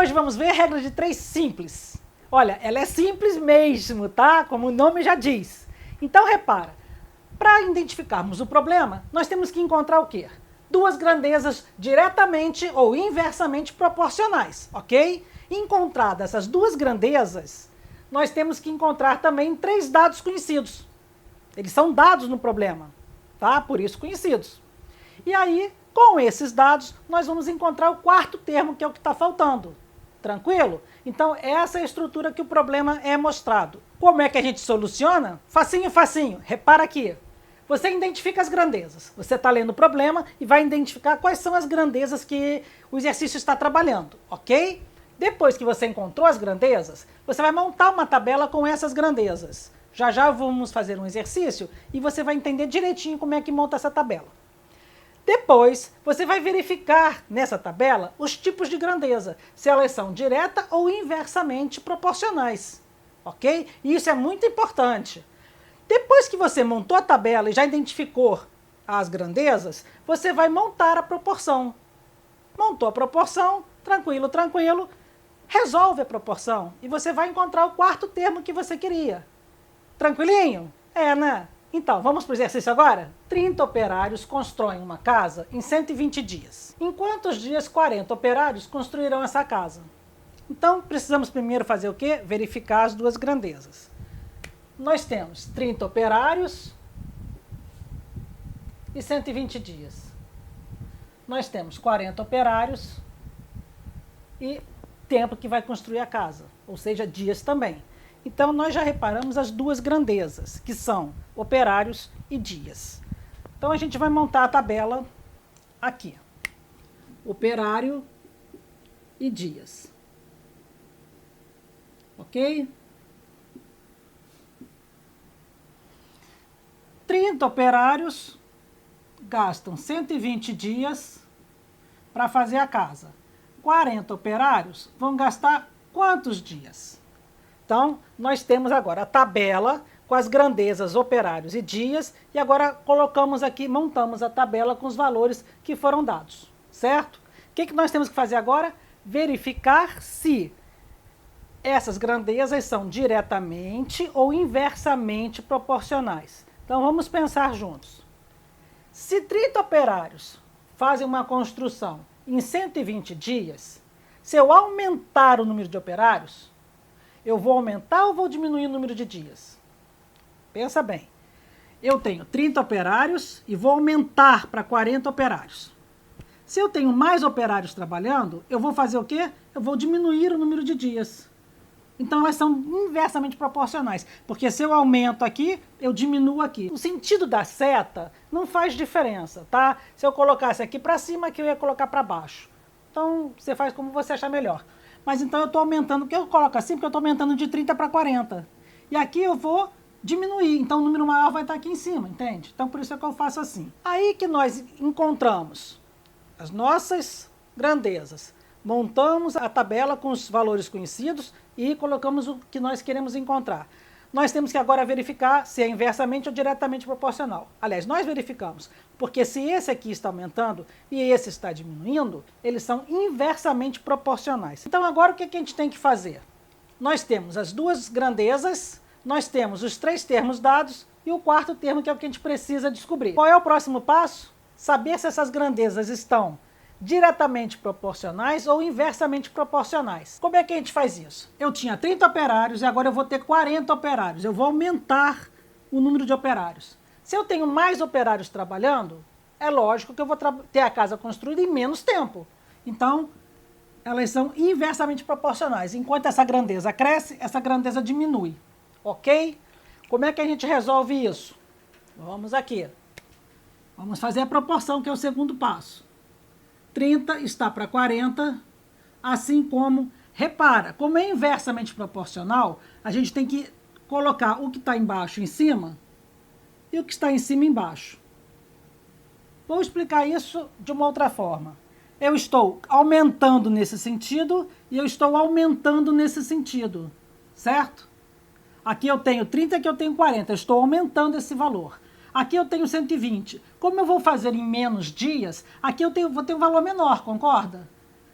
Hoje vamos ver a regra de 3 simples. Olha, ela é simples mesmo, tá? Como o nome já diz. Então repara, para identificarmos o problema, nós temos que encontrar o quê? Duas grandezas diretamente ou inversamente proporcionais, ok? Encontradas essas duas grandezas, nós temos que encontrar também 3 dados conhecidos. Eles são dados no problema, tá? Por isso conhecidos. E aí, com esses dados, nós vamos encontrar o quarto termo, que é o que está faltando. Tranquilo? Então, essa é a estrutura que o problema é mostrado. Como é que a gente soluciona? Facinho, facinho. Repara aqui. Você identifica as grandezas. Você está lendo o problema e vai identificar quais são as grandezas que o exercício está trabalhando, ok? Depois que você encontrou as grandezas, você vai montar uma tabela com essas grandezas. Já já vamos fazer um exercício e você vai entender direitinho como é que monta essa tabela. Depois, você vai verificar nessa tabela os tipos de grandeza, se elas são direta ou inversamente proporcionais, ok? E isso é muito importante. Depois que você montou a tabela e já identificou as grandezas, você vai montar a proporção. Montou a proporção, tranquilo, tranquilo, resolve a proporção e você vai encontrar o quarto termo que você queria. Tranquilinho? É, né? Então, vamos para o exercício agora? 30 operários constroem uma casa em 120 dias. Em quantos dias 40 operários construirão essa casa? Então, precisamos primeiro fazer o quê? Verificar as duas grandezas. Nós temos 30 operários e 120 dias. Nós temos 40 operários e tempo que vai construir a casa, ou seja, dias também. Então, nós já reparamos as duas grandezas, que são operários e dias. Então, a gente vai montar a tabela aqui. Operário e dias. Ok? 30 operários gastam 120 dias para fazer a casa. 40 operários vão gastar quantos dias? Então, nós temos agora a tabela com as grandezas operários e dias, e agora colocamos aqui, montamos a tabela com os valores que foram dados, certo? O que nós temos que fazer agora? Verificar se essas grandezas são diretamente ou inversamente proporcionais. Então, vamos pensar juntos. Se 30 operários fazem uma construção em 120 dias, se eu aumentar o número de operários, eu vou aumentar ou vou diminuir o número de dias? Pensa bem. Eu tenho 30 operários e vou aumentar para 40 operários. Se eu tenho mais operários trabalhando, eu vou fazer o quê? Eu vou diminuir o número de dias. Então, elas são inversamente proporcionais, porque se eu aumento aqui, eu diminuo aqui. O sentido da seta não faz diferença, tá? Se eu colocasse aqui para cima, aqui eu ia colocar para baixo. Então, você faz como você achar melhor. Mas então eu estou aumentando, por que eu coloco assim? Porque eu estou aumentando de 30 para 40. E aqui eu vou diminuir, então o número maior vai estar aqui em cima, entende? Então por isso é que eu faço assim. Aí que nós encontramos as nossas grandezas, montamos a tabela com os valores conhecidos e colocamos o que nós queremos encontrar. Nós temos que agora verificar se é inversamente ou diretamente proporcional. Aliás, nós verificamos, porque se esse aqui está aumentando e esse está diminuindo, eles são inversamente proporcionais. Então agora o que a gente tem que fazer? Nós temos as duas grandezas, nós temos os 3 termos dados e o quarto termo, que é o que a gente precisa descobrir. Qual é o próximo passo? Saber se essas grandezas estão diretamente proporcionais ou inversamente proporcionais. Como é que a gente faz isso? Eu tinha 30 operários e agora eu vou ter 40 operários. Eu vou aumentar o número de operários. Se eu tenho mais operários trabalhando, é lógico que eu vou ter a casa construída em menos tempo. Então, elas são inversamente proporcionais. Enquanto essa grandeza cresce, essa grandeza diminui. Ok? Como é que a gente resolve isso? Vamos aqui. Vamos fazer a proporção, que é o segundo passo. 30 está para 40, assim como, repara, como é inversamente proporcional, a gente tem que colocar o que está embaixo em cima e o que está em cima embaixo. Vou explicar isso de uma outra forma. Eu estou aumentando nesse sentido e eu estou aumentando nesse sentido, certo? Aqui eu tenho 30, aqui eu tenho 40, eu estou aumentando esse valor. Aqui eu tenho 120. Como eu vou fazer em menos dias, aqui eu vou ter um valor menor, concorda?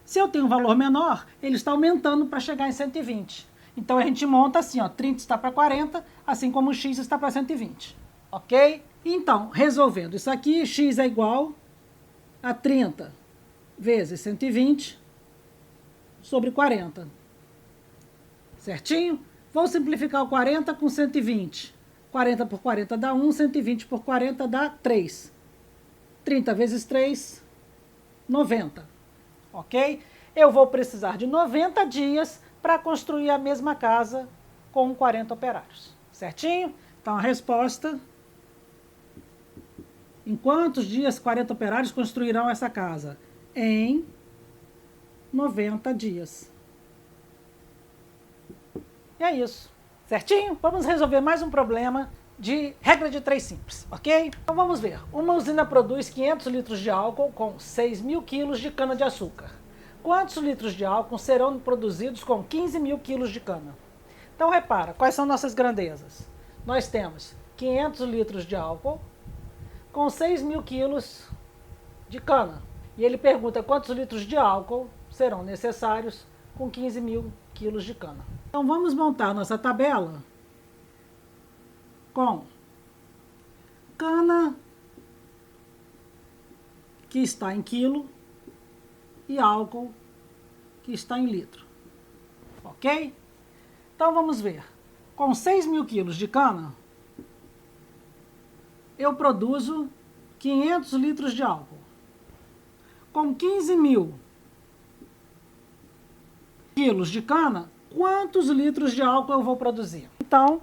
Se eu tenho um valor menor, ele está aumentando para chegar em 120. Então a gente monta assim, ó, 30 está para 40, assim como o x está para 120. Ok? Então, resolvendo isso aqui, x é igual a 30 vezes 120 sobre 40. Certinho? Vou simplificar o 40 com 120. 40 por 40 dá 1, 120 por 40 dá 3. 30 vezes 3, 90. Ok? Eu vou precisar de 90 dias para construir a mesma casa com 40 operários. Certinho? Então, a resposta: em quantos dias 40 operários construirão essa casa? Em 90 dias. E é isso. Certinho? Vamos resolver mais um problema de regra de 3 simples, ok? Então vamos ver. Uma usina produz 500 litros de álcool com 6.000 quilos de cana-de-açúcar. Quantos litros de álcool serão produzidos com 15.000 quilos de cana? Então repara, quais são nossas grandezas? Nós temos 500 litros de álcool com 6.000 quilos de cana. E ele pergunta quantos litros de álcool serão necessários com 15.000 quilos de cana. Então vamos montar nossa tabela com cana, que está em quilo, e álcool, que está em litro. Ok? Então vamos ver. Com 6.000 quilos de cana, eu produzo 500 litros de álcool. Com 15.000 quilos de cana, quantos litros de álcool eu vou produzir? Então,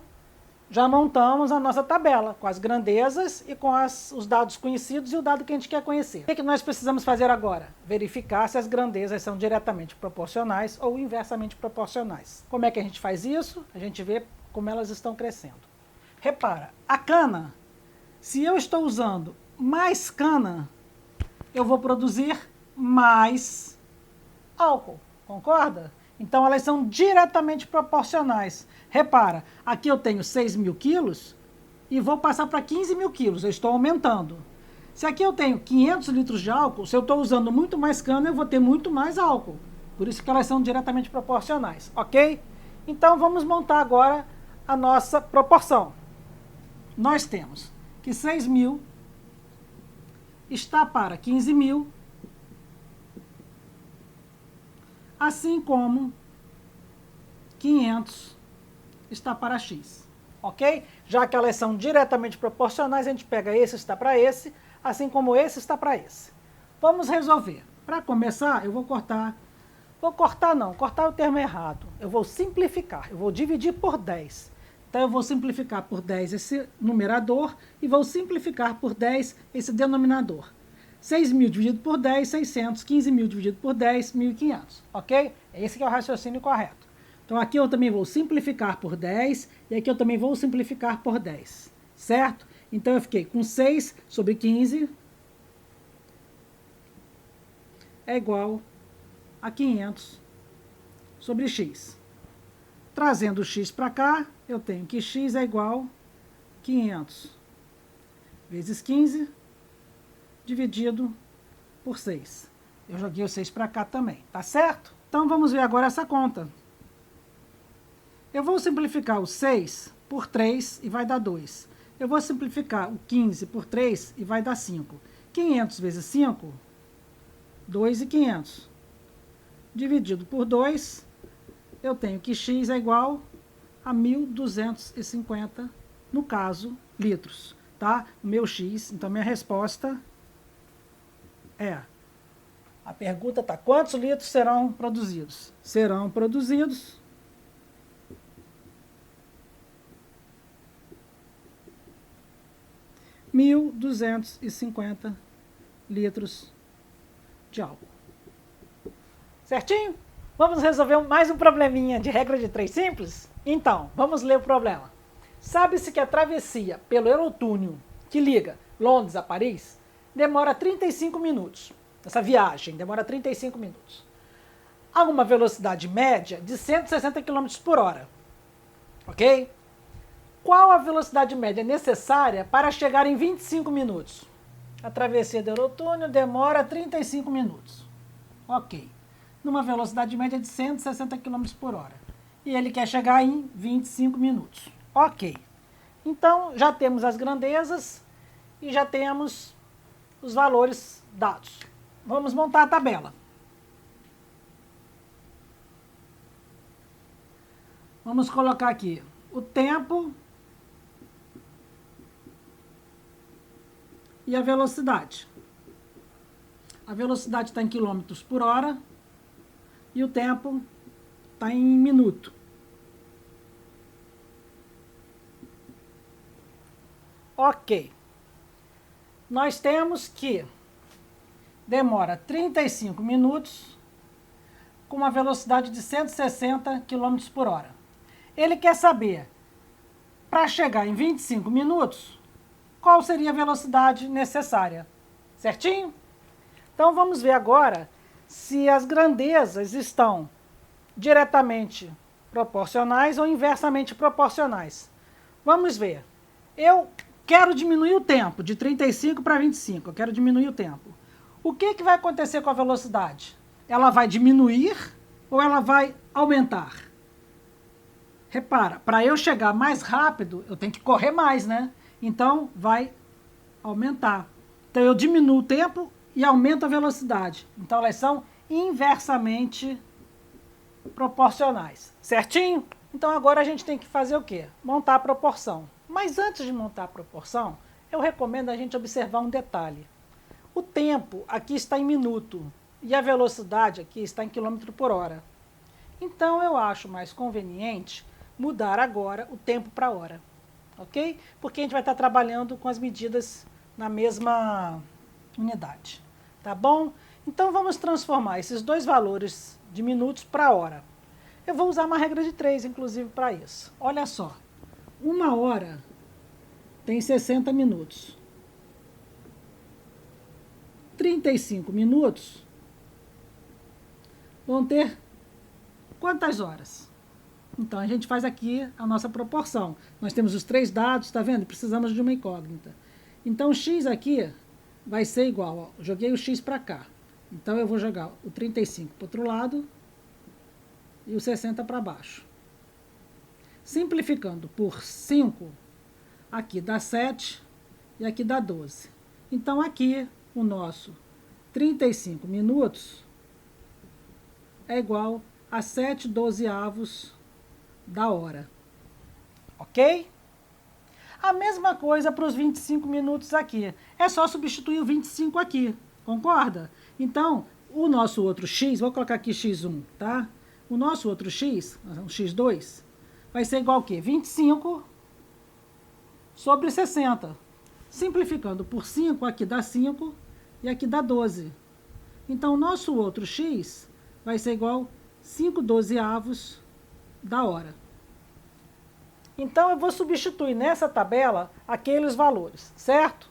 já montamos a nossa tabela com as grandezas e com os dados conhecidos e o dado que a gente quer conhecer. O que nós precisamos fazer agora? Verificar se as grandezas são diretamente proporcionais ou inversamente proporcionais. Como é que a gente faz isso? A gente vê como elas estão crescendo. Repara, a cana, se eu estou usando mais cana, eu vou produzir mais álcool. Concorda? Então, elas são diretamente proporcionais. Repara, aqui eu tenho 6.000 quilos e vou passar para 15.000 quilos. Eu estou aumentando. Se aqui eu tenho 500 litros de álcool, se eu estou usando muito mais cana, eu vou ter muito mais álcool. Por isso que elas são diretamente proporcionais, ok? Então, vamos montar agora a nossa proporção. Nós temos que 6.000 está para 15.000, assim como 500 está para x, ok? Já que elas são diretamente proporcionais, a gente pega esse está para esse, assim como esse está para esse. Vamos resolver. Para começar, eu vou cortar. Cortar é o termo errado. Eu vou simplificar, eu vou dividir por 10. Então, eu vou simplificar por 10 esse numerador e vou simplificar por 10 esse denominador. 6.000 dividido por 10, 600. 15.000 dividido por 10, 1.500. Ok? Esse que é o raciocínio correto. Então, aqui eu também vou simplificar por 10 e aqui eu também vou simplificar por 10. Certo? Então, eu fiquei com 6 sobre 15 é igual a 500 sobre x. Trazendo o x para cá, eu tenho que x é igual a 500 vezes 15 dividido por 6. Eu joguei o 6 para cá também, tá certo? Então, vamos ver agora essa conta. Eu vou simplificar o 6 por 3 e vai dar 2. Eu vou simplificar o 15 por 3 e vai dar 5. 500 vezes 5, 2.500. Dividido por 2, eu tenho que x é igual a 1.250, no caso, litros. Tá? O meu x, então minha resposta é... A pergunta está: quantos litros serão produzidos? Serão produzidos 1.250 litros de álcool. Certinho? Vamos resolver mais um probleminha de regra de 3 simples? Então, vamos ler o problema. Sabe-se que a travessia pelo Eurotúnel, que liga Londres a Paris, demora 35 minutos. Essa viagem demora 35 minutos. A uma velocidade média de 160 km por hora. Ok? Qual a velocidade média necessária para chegar em 25 minutos? A travessia do Eurotúnel demora 35 minutos. Ok. numa velocidade média de 160 km por hora. E ele quer chegar em 25 minutos. Ok. Então, já temos as grandezas e já temos os valores dados. Vamos montar a tabela. Vamos colocar aqui o tempo e a velocidade. A velocidade está em quilômetros por hora e o tempo está em minuto. Ok. Nós temos que demora 35 minutos com uma velocidade de 160 km por hora. Ele quer saber, para chegar em 25 minutos, qual seria a velocidade necessária. Certinho? Então vamos ver agora se as grandezas estão diretamente proporcionais ou inversamente proporcionais. Vamos ver. Eu quero diminuir o tempo de 35 para 25. Eu quero diminuir o tempo. O que vai acontecer com a velocidade? Ela vai diminuir ou ela vai aumentar? Repara, para eu chegar mais rápido, eu tenho que correr mais, né? Então, vai aumentar. Então, eu diminuo o tempo e aumento a velocidade. Então, elas são inversamente proporcionais. Certinho? Então, agora a gente tem que fazer o quê? Montar a proporção. Mas antes de montar a proporção, eu recomendo a gente observar um detalhe. O tempo aqui está em minuto e a velocidade aqui está em quilômetro por hora. Então, eu acho mais conveniente mudar agora o tempo para hora, ok? Porque a gente vai estar trabalhando com as medidas na mesma unidade, tá bom? Então, vamos transformar esses dois valores de minutos para hora. Eu vou usar uma regra de 3, inclusive, para isso. Olha só, 1 hora tem 60 minutos. 35 minutos vão ter quantas horas? Então, a gente faz aqui a nossa proporção. Nós temos os 3 dados, está vendo? Precisamos de uma incógnita. Então, o x aqui vai ser igual, ó, joguei o x para cá. Então, eu vou jogar o 35 para o outro lado e o 60 para baixo. Simplificando por 5, aqui dá 7 e aqui dá 12. Então, aqui o nosso 35 minutos é igual a 7/12 da hora. Ok? A mesma coisa para os 25 minutos aqui. É só substituir o 25 aqui. Concorda? Então, o nosso outro x, vou colocar aqui x1, tá? O nosso outro x, o x2, vai ser igual a quê? 25 sobre 60. Simplificando por 5, aqui dá 5 e aqui dá 12. Então, o nosso outro x vai ser igual a 5/12 da hora. Então, eu vou substituir nessa tabela aqueles valores, certo?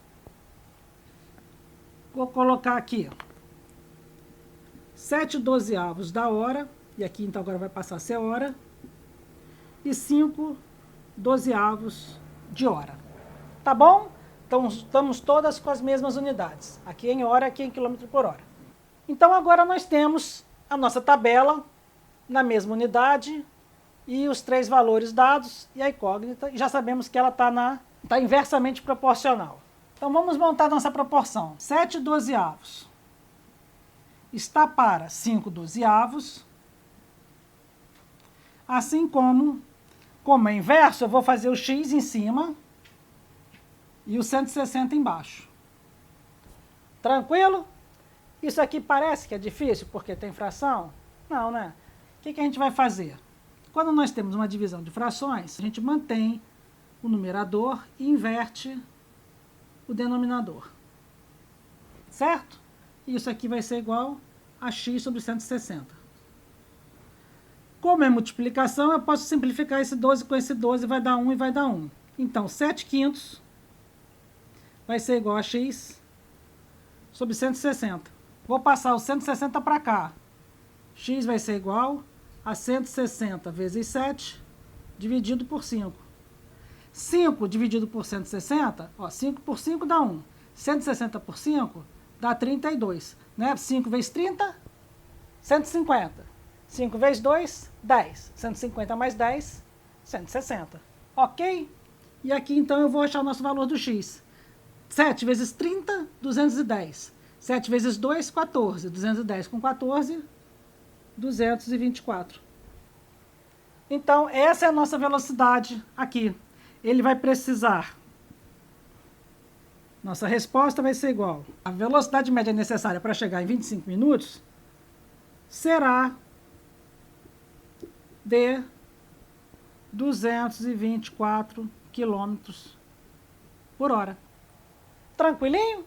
Vou colocar aqui 7/12 da hora, e aqui então agora vai passar a ser hora, e 5/12 de hora. Tá bom? Então, estamos todas com as mesmas unidades. Aqui em hora, aqui em quilômetro por hora. Então, agora nós temos a nossa tabela na mesma unidade e os 3 valores dados e a incógnita. E já sabemos que ela está inversamente proporcional. Então, vamos montar nossa proporção. 7/12 está para 5/12. Assim como é inverso, eu vou fazer o x em cima e o 160 embaixo. Tranquilo? Isso aqui parece que é difícil porque tem fração? Não, né? O que a gente vai fazer? Quando nós temos uma divisão de frações, a gente mantém o numerador e inverte o denominador. Certo? Isso aqui vai ser igual a x sobre 160. Como é multiplicação, eu posso simplificar esse 12 com esse 12, vai dar 1 e vai dar 1. Então, 7/5 vai ser igual a x sobre 160. Vou passar o 160 para cá. X vai ser igual a 160 vezes 7, dividido por 5. 5 dividido por 160, ó, 5 por 5 dá 1. 160 por 5 dá 32. Né? 5 vezes 30, 150. 5 vezes 2, 10. 150 mais 10, 160. Ok? E aqui, então, eu vou achar o nosso valor do x. 7 vezes 30, 210. 7 vezes 2, 14. 210 com 14, 224. Então, essa é a nossa velocidade aqui. Ele vai precisar... Nossa resposta vai ser igual. A velocidade média necessária para chegar em 25 minutos será de 224 km por hora. Tranquilinho?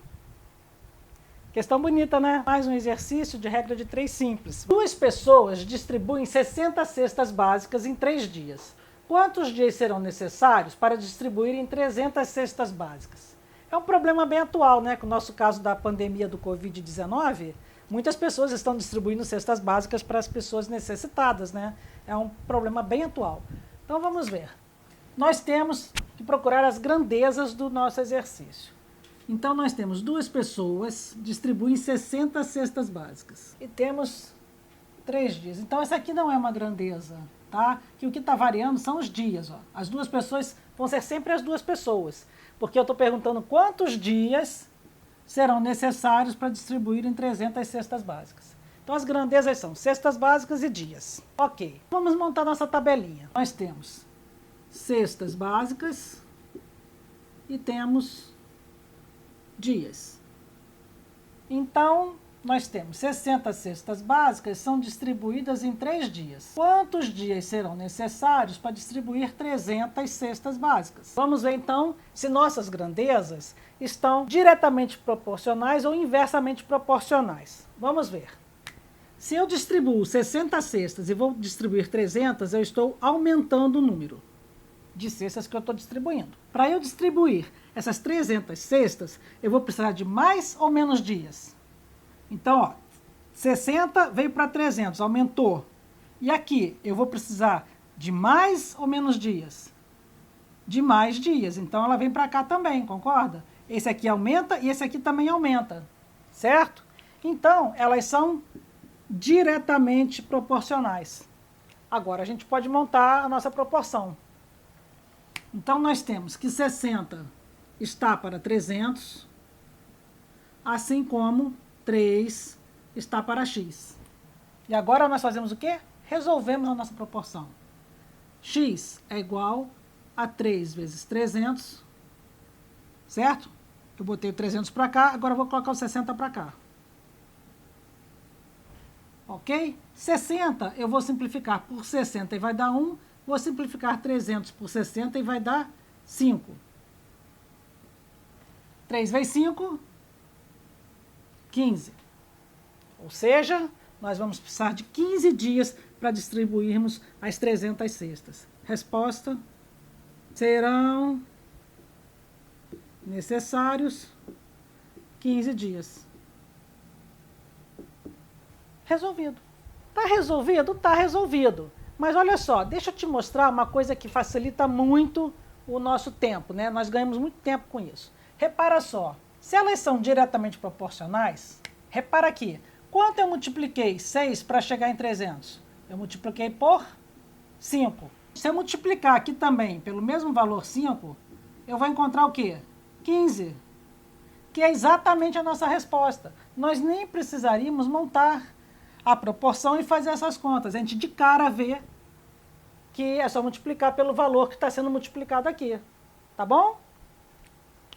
Questão bonita, né? Mais um exercício de regra de 3 simples. 2 pessoas distribuem 60 cestas básicas em 3 dias. Quantos dias serão necessários para distribuírem 300 cestas básicas? É um problema bem atual, né? Com o nosso caso da pandemia do Covid-19, muitas pessoas estão distribuindo cestas básicas para as pessoas necessitadas, né? É um problema bem atual. Então vamos ver. Nós temos que procurar as grandezas do nosso exercício. Então nós temos 2 pessoas, distribuem 60 cestas básicas. E temos 3 dias. Então essa aqui não é uma grandeza, tá? Que o que está variando são os dias, ó. As 2 pessoas vão ser sempre as 2 pessoas. Porque eu estou perguntando quantos dias serão necessários para distribuir em 300 cestas básicas. Então as grandezas são cestas básicas e dias. Ok, vamos montar nossa tabelinha. Nós temos cestas básicas e temos dias. Então, nós temos 60 cestas básicas, são distribuídas em 3 dias. Quantos dias serão necessários para distribuir 300 cestas básicas? Vamos ver então se nossas grandezas estão diretamente proporcionais ou inversamente proporcionais. Vamos ver. Se eu distribuo 60 cestas e vou distribuir 300, eu estou aumentando o número de cestas que eu estou distribuindo. Para eu distribuir essas 300 cestas, eu vou precisar de mais ou menos dias. Então, ó, 60 veio para 300, aumentou. E aqui, eu vou precisar de mais ou menos dias? De mais dias. Então, ela vem para cá também, concorda? Esse aqui aumenta e esse aqui também aumenta, certo? Então, elas são diretamente proporcionais. Agora, a gente pode montar a nossa proporção. Então, nós temos que 60 está para 300, assim como 3 está para x. E agora nós fazemos o quê? Resolvemos a nossa proporção. X é igual a 3 vezes 300, certo? Eu botei o 300 para cá, agora eu vou colocar o 60 para cá. Ok? 60 eu vou simplificar por 60 e vai dar 1. Vou simplificar 300 por 60 e vai dar 5. 3 vezes 5, 15. Ou seja, nós vamos precisar de 15 dias para distribuirmos as 300 cestas. Resposta: serão necessários 15 dias. Resolvido. Tá resolvido? Tá resolvido. Mas olha só, deixa eu te mostrar uma coisa que facilita muito o nosso tempo, né? Nós ganhamos muito tempo com isso. Repara só, se elas são diretamente proporcionais, repara aqui, quanto eu multipliquei 6 para chegar em 300? Eu multipliquei por 5. Se eu multiplicar aqui também pelo mesmo valor 5, eu vou encontrar o quê? 15, que é exatamente a nossa resposta. Nós nem precisaríamos montar a proporção e fazer essas contas. A gente de cara vê que é só multiplicar pelo valor que está sendo multiplicado aqui. Tá bom?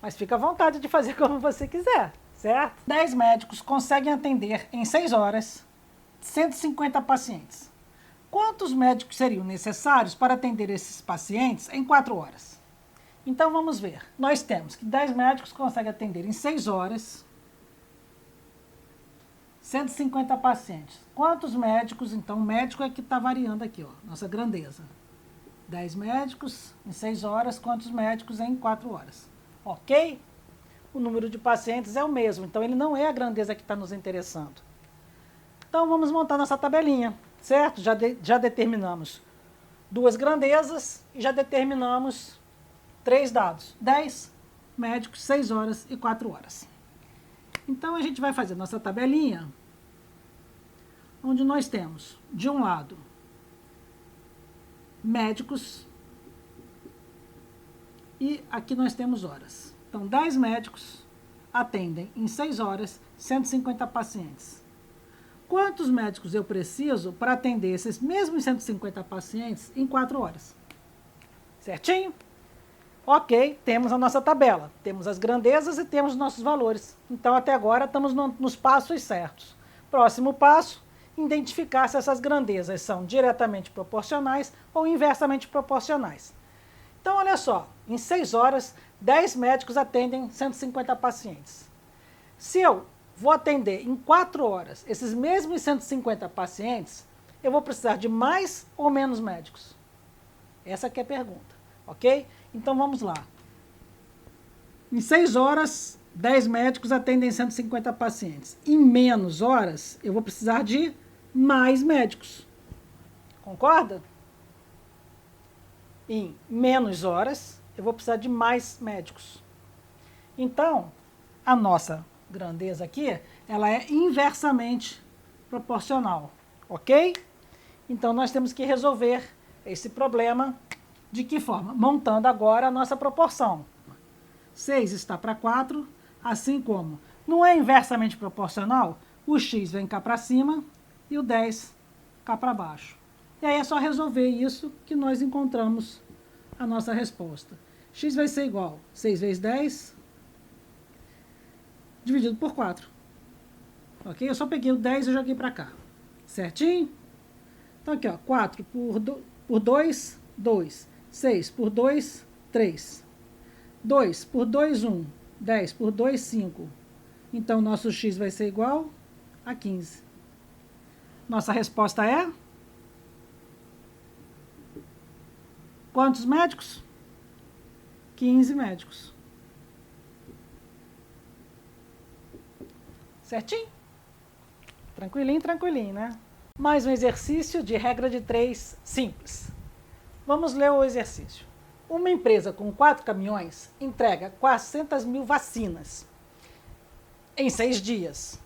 Mas fica à vontade de fazer como você quiser, certo? 10 médicos conseguem atender em 6 horas 150 pacientes. Quantos médicos seriam necessários para atender esses pacientes em 4 horas? Então vamos ver. Nós temos que 10 médicos conseguem atender em 6 horas 150 pacientes. Quantos médicos? Então, o médico é que está variando aqui, ó, nossa grandeza. 10 médicos em 6 horas, quantos médicos em 4 horas? Ok? O número de pacientes é o mesmo, então ele não é a grandeza que está nos interessando. Então, vamos montar nossa tabelinha, certo? Já determinamos 2 grandezas e já determinamos 3 dados. 10 médicos, 6 horas e 4 horas. Então, a gente vai fazer nossa tabelinha, onde nós temos, de um lado, médicos e aqui nós temos horas. Então, 10 médicos atendem em 6 horas 150 pacientes. Quantos médicos eu preciso para atender esses mesmos 150 pacientes em 4 horas? Certinho? Ok, temos a nossa tabela, temos as grandezas e temos os nossos valores. Então, até agora, estamos nos passos certos. Próximo passo, identificar se essas grandezas são diretamente proporcionais ou inversamente proporcionais. Então, olha só, em 6 horas, 10 médicos atendem 150 pacientes. Se eu vou atender em 4 horas esses mesmos 150 pacientes, eu vou precisar de mais ou menos médicos? Essa que é a pergunta, ok? Então, vamos lá. Em 6 horas, 10 médicos atendem 150 pacientes. Em menos horas, eu vou precisar de mais médicos. Concorda? Em menos horas, eu vou precisar de mais médicos. Então, a nossa grandeza aqui, ela é inversamente proporcional, ok? Então, nós temos que resolver esse problema de que forma? Montando agora a nossa proporção. 6 está para 4, assim como não é inversamente proporcional, o x vem cá para cima e o 10 cá para baixo. E aí é só resolver isso que nós encontramos a nossa resposta. X vai ser igual a 6 vezes 10 dividido por 4. Ok? Eu só peguei o 10 e joguei para cá. Certinho? Então aqui, ó, 4 por 2, 2. 6 por 2, 3. 2 por 2, 1. 10 por 2, 5. Então, nosso x vai ser igual a 15. Nossa resposta é? Quantos médicos? 15 médicos. Certinho? Tranquilinho, tranquilinho, né? Mais um exercício de regra de 3 simples. Vamos ler o exercício. Uma empresa com 4 caminhões entrega 400 mil vacinas em 6 dias.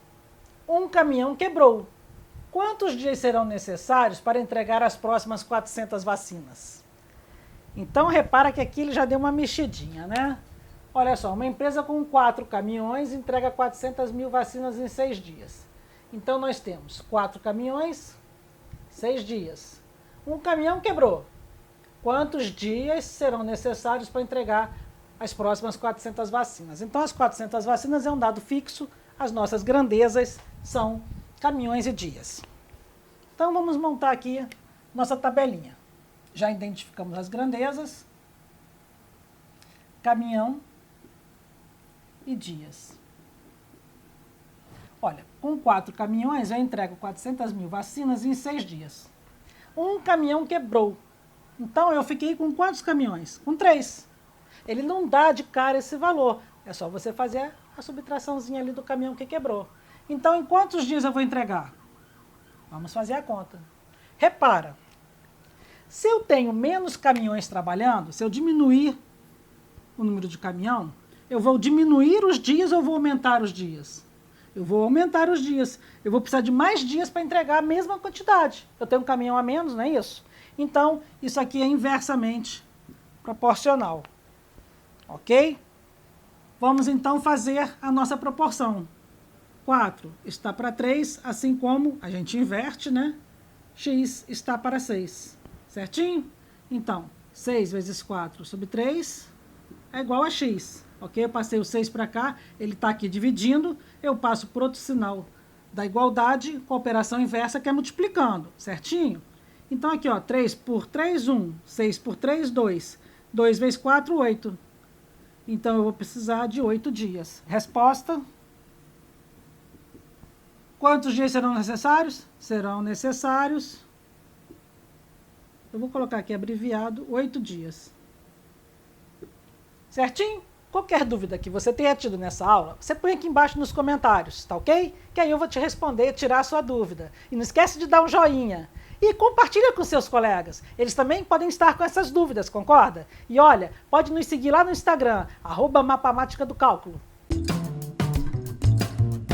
Um caminhão quebrou. Quantos dias serão necessários para entregar as próximas 400 vacinas? Então, repara que aqui ele já deu uma mexidinha, né? Olha só, uma empresa com 4 caminhões entrega 400 mil vacinas em 6 dias. Então, nós temos 4 caminhões, 6 dias. Um caminhão quebrou. Quantos dias serão necessários para entregar as próximas 400 vacinas? Então, as 400 vacinas é um dado fixo, as nossas grandezas são caminhões e dias. Então, vamos montar aqui nossa tabelinha. Já identificamos as grandezas, caminhão e dias. Olha, com 4 caminhões eu entrego 400 mil vacinas em 6 dias. Um caminhão quebrou. Então, eu fiquei com quantos caminhões? Com 3. Ele não dá de cara esse valor. É só você fazer a subtraçãozinha ali do caminhão que quebrou. Então, em quantos dias eu vou entregar? Vamos fazer a conta. Repara, se eu tenho menos caminhões trabalhando, se eu diminuir o número de caminhão, eu vou diminuir os dias ou vou aumentar os dias? Eu vou aumentar os dias. Eu vou precisar de mais dias para entregar a mesma quantidade. Eu tenho um caminhão a menos, não é isso? Então, isso aqui é inversamente proporcional. Ok? Vamos então fazer a nossa proporção. 4 está para 3, assim como a gente inverte, né? X está para 6. Certinho? Então, 6 vezes 4 sobre 3 é igual a x. Ok? Eu passei o 6 para cá, ele está aqui dividindo, eu passo por outro sinal da igualdade com a operação inversa, que é multiplicando. Certinho? Então, aqui, ó, 3 por 3, 1. 6 por 3, 2. 2 vezes 4, 8. Então, eu vou precisar de 8 dias. Resposta. Quantos dias serão necessários? Serão necessários, eu vou colocar aqui abreviado, 8 dias. Certinho? Qualquer dúvida que você tenha tido nessa aula, você põe aqui embaixo nos comentários, tá ok? Que aí eu vou te responder, tirar a sua dúvida. E não esquece de dar um joinha. E compartilha com seus colegas. Eles também podem estar com essas dúvidas, concorda? E olha, pode nos seguir lá no Instagram, @Mapamática do Cálculo.